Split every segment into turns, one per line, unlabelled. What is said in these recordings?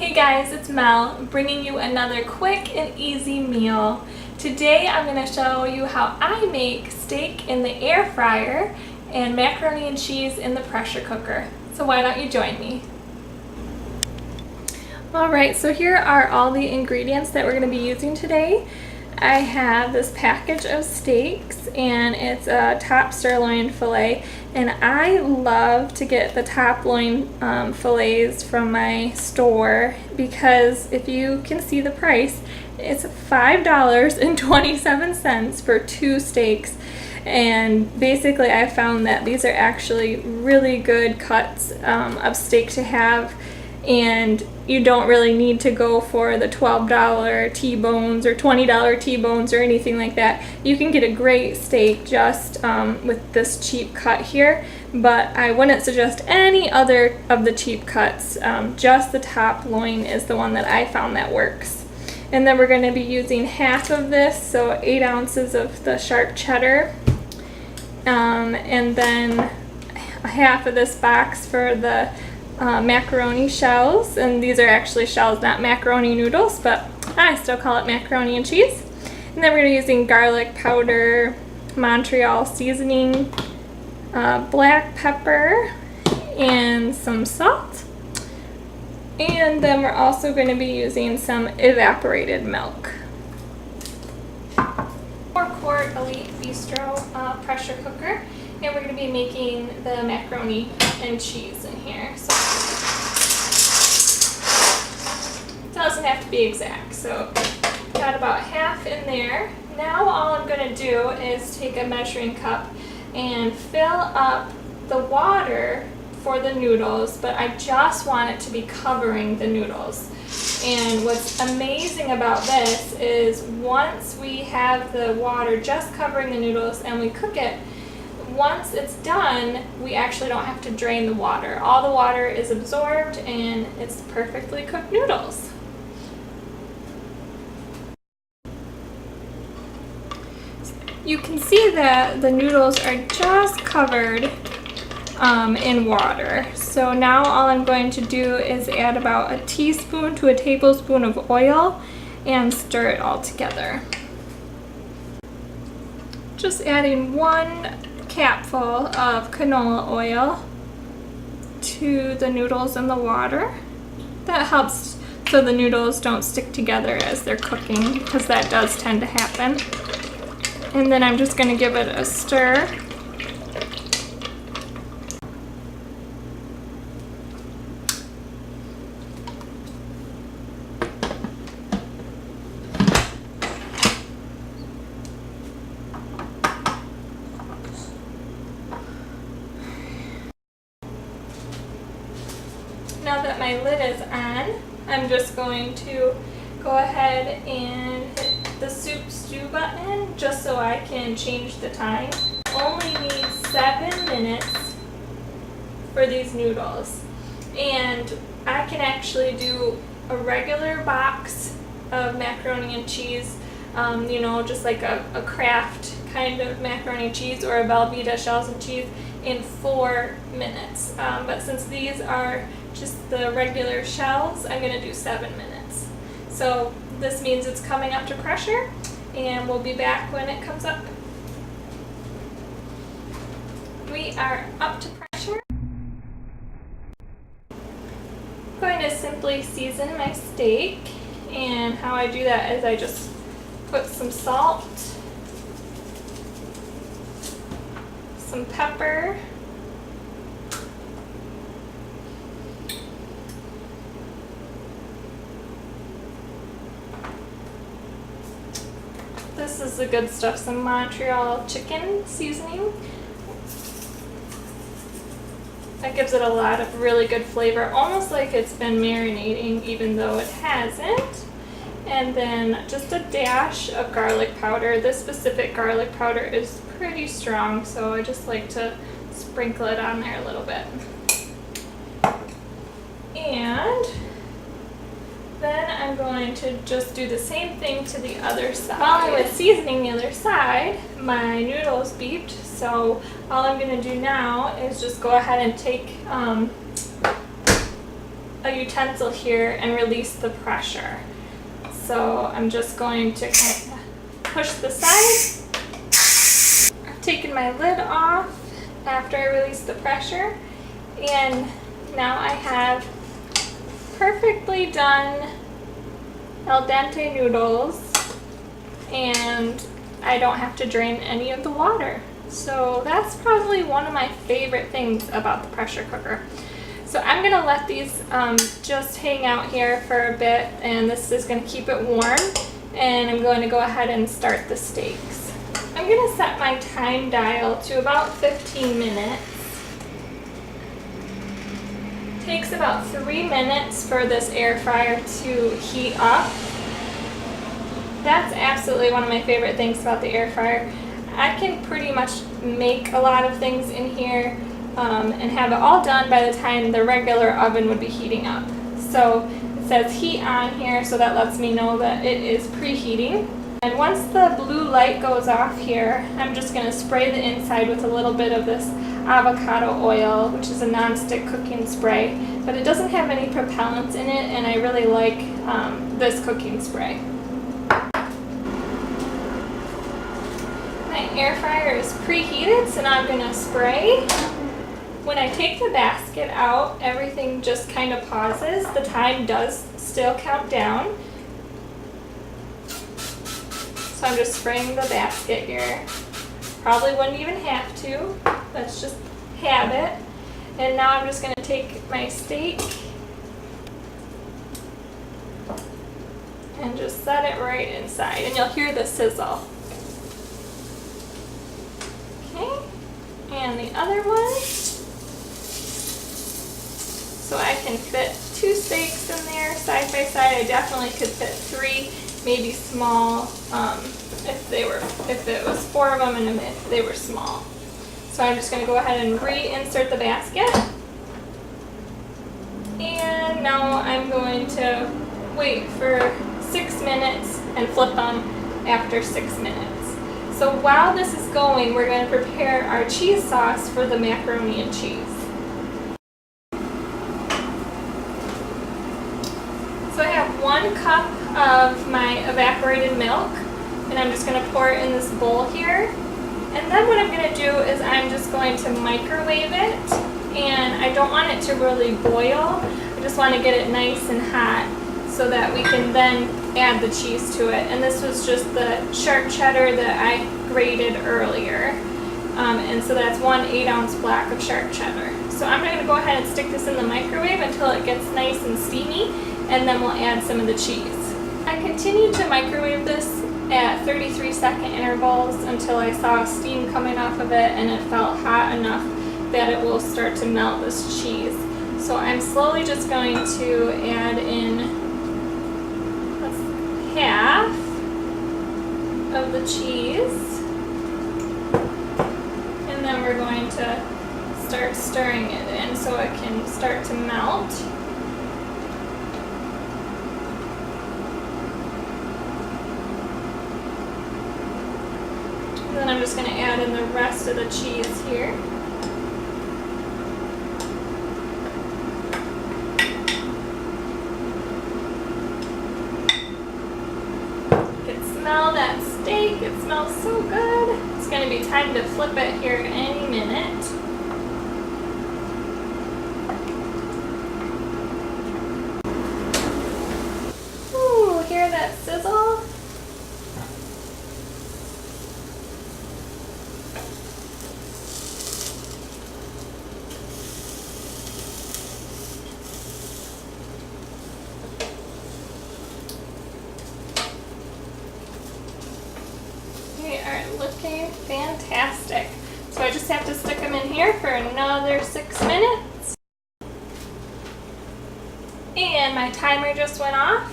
Hey guys, it's Mel, bringing you another quick and easy meal. Today I'm going to show you how I make steak in the air fryer and macaroni and cheese in the pressure cooker. So why don't you join me? Alright, so here are all the ingredients that we're going to be using today. I have this package of steaks and it's a top sirloin filet, and I love to get the top loin fillets from my store because if you can see the price, it's $5.27 for 2 steaks. And basically I found that these are actually really good cuts of steak to have, and you don't really need to go for the $12 T-bones or $20 T-bones or anything like that. You can get a great steak just with this cheap cut here, but I wouldn't suggest any other of the cheap cuts. Just the top loin is the one that I found that works. And then we're going to be using half of this, so 8 ounces of the sharp cheddar, and then half of this box for the macaroni shells, and these are actually shells, not macaroni noodles, but I still call it macaroni and cheese. And then we're going to be using garlic powder, Montreal seasoning, black pepper, and some salt. And then we're also going to be using some evaporated milk. 4-quart Elite Bistro pressure cooker, and we're going to be making the macaroni and cheese in here. So it doesn't have to be exact, so got about half in there. Now all I'm going to do is take a measuring cup and fill up the water for the noodles, but I just want it to be covering the noodles. And what's amazing about this is once we have the water just covering the noodles and we cook it, once it's done, we actually don't have to drain the water. All the water is absorbed and it's perfectly cooked noodles. You can see that the noodles are just covered in water. So now all I'm going to do is add about a teaspoon to a tablespoon of oil and stir it all together. Just adding 1 capful of canola oil to the noodles in the water. That helps so the noodles don't stick together as they're cooking, because that does tend to happen. And then I'm just going to give it a stir. Now that my lid is on, I'm just going to go ahead and hit the soup stew button just so I can change the time. Only need 7 minutes for these noodles. And I can actually do a regular box of macaroni and cheese, you know, just like a Kraft kind of macaroni and cheese or a Velveeta shells and cheese in 4 minutes. But since these are just the regular shells, I'm going to do 7 minutes. So this means it's coming up to pressure, and we'll be back when it comes up. We are up to pressure. I'm going to simply season my steak, and how I do that is I just put some salt, some pepper, this is the good stuff, some Montreal chicken seasoning. That gives it a lot of really good flavor, almost like it's been marinating even though it hasn't. And then just a dash of garlic powder. This specific garlic powder is pretty strong, so I just like to sprinkle it on there a little bit. And then I'm going to just do the same thing to the other side. While I was seasoning the other side, my noodles beeped, so all I'm going to do now is just go ahead and take a a utensil here and release the pressure. So I'm just going to kind of push the side. I've taken my lid off after I release the pressure, and now I have perfectly done al dente noodles, and I don't have to drain any of the water. So that's probably one of my favorite things about the pressure cooker. So I'm gonna let these just hang out here for a bit, and this is gonna keep it warm, and I'm going to go ahead and start the steaks. I'm gonna set my time dial to about 15 minutes. It takes about 3 minutes for this air fryer to heat up. That's absolutely one of my favorite things about the air fryer. I can pretty much make a lot of things in here and have it all done by the time the regular oven would be heating up. So it says heat on here, so that lets me know that it is preheating. And once the blue light goes off here, I'm just going to spray the inside with a little bit of this avocado oil, which is a non-stick cooking spray, but it doesn't have any propellants in it, and I really like this cooking spray. My air fryer is preheated, so now I'm going to spray. When I take the basket out, everything just kind of pauses. The time does still count down. So I'm just spraying the basket here. Probably wouldn't even have to. Let's just have it. And now I'm just going to take my steak and just set it right inside. And you'll hear the sizzle. Okay. And the other one. So I can fit 2 steaks in there side by side. I definitely could fit 3, maybe small, if it was 4 of them and if they were small. So I'm just going to go ahead and reinsert the basket. And now I'm going to wait for 6 minutes and flip them after 6 minutes. So while this is going, we're going to prepare our cheese sauce for the macaroni and cheese. So I have 1 cup of my evaporated milk, and I'm just going to pour it in this bowl here. And then what I'm going to do is I'm just going to microwave it, and I don't want it to really boil. I just want to get it nice and hot so that we can then add the cheese to it. And this was just the sharp cheddar that I grated earlier. And so that's 1 8-ounce block of sharp cheddar. So I'm going to go ahead and stick this in the microwave until it gets nice and steamy, and then we'll add some of the cheese. I continued to microwave this at 33-second intervals until I saw steam coming off of it and it felt hot enough that it will start to melt this cheese. So I'm slowly just going to add in half of the cheese, and then we're going to start stirring it in so it can start to melt. And then I'm just going to add in the rest of the cheese here. You can smell that steak. It smells so good. It's going to be time to flip it here any minute. Ooh, hear that sizzle? Looking fantastic. So I just have to stick them in here for another 6 minutes. And my timer just went off.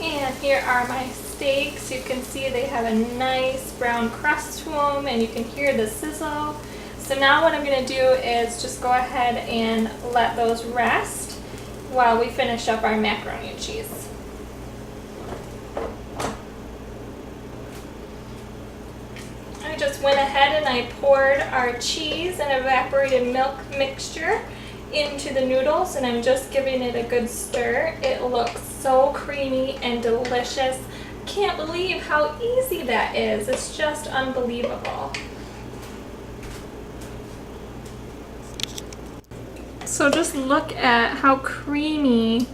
And here are my steaks. You can see they have a nice brown crust to them, and you can hear the sizzle. So now what I'm going to do is just go ahead and let those rest while we finish up our macaroni and cheese. Just went ahead and I poured our cheese and evaporated milk mixture into the noodles and I'm just giving it a good stir. It looks so creamy and delicious. Can't believe how easy that is. It's just unbelievable. So just look at how creamy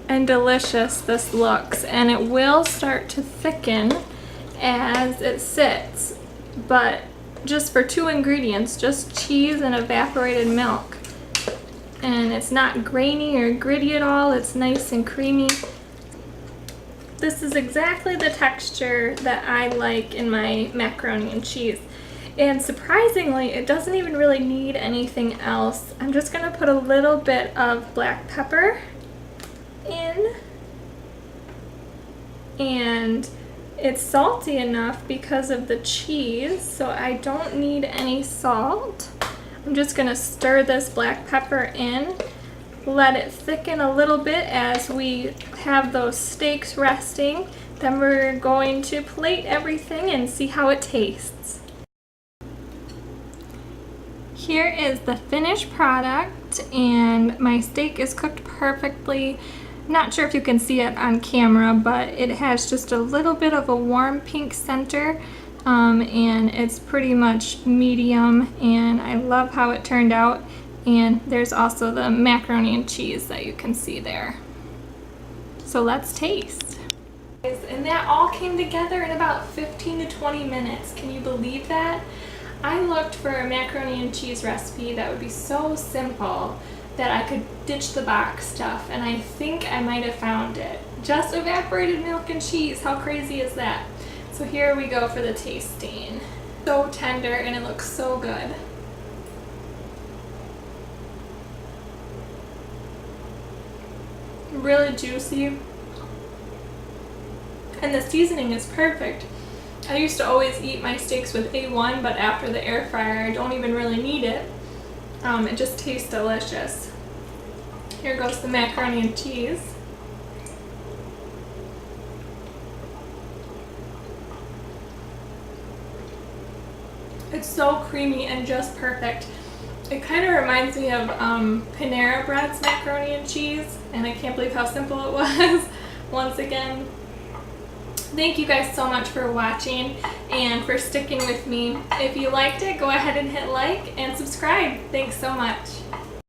and delicious this looks, and it will start to thicken as it sits, but just for 2 ingredients, just cheese and evaporated milk. And it's not grainy or gritty at all, it's nice and creamy. This is exactly the texture that I like in my macaroni and cheese. And surprisingly, it doesn't even really need anything else. I'm just gonna put a little bit of black pepper in. And it's salty enough because of the cheese, so I don't need any salt. I'm just gonna stir this black pepper in, let it thicken a little bit as we have those steaks resting. Then we're going to plate everything and see how it tastes. Here is the finished product, and my steak is cooked perfectly. Not sure if you can see it on camera, but it has just a little bit of a warm pink center, and it's pretty much medium, and I love how it turned out. And there's also the macaroni and cheese that you can see there. So let's taste. And that all came together in about 15 to 20 minutes. Can you believe that? I looked for a macaroni and cheese recipe that would be so simple that I could ditch the box stuff, and I think I might have found it. Just evaporated milk and cheese. How crazy is that? So here we go for the tasting. So tender and it looks so good. Really juicy. And the seasoning is perfect. I used to always eat my steaks with A1, but after the air fryer I don't even really need it. It just tastes delicious. Here goes the macaroni and cheese. It's so creamy and just perfect. It kind of reminds me of Panera Bread's macaroni and cheese, and I can't believe how simple it was. Once again, thank you guys so much for watching and for sticking with me. If you liked it, go ahead and hit like and subscribe. Thanks so much.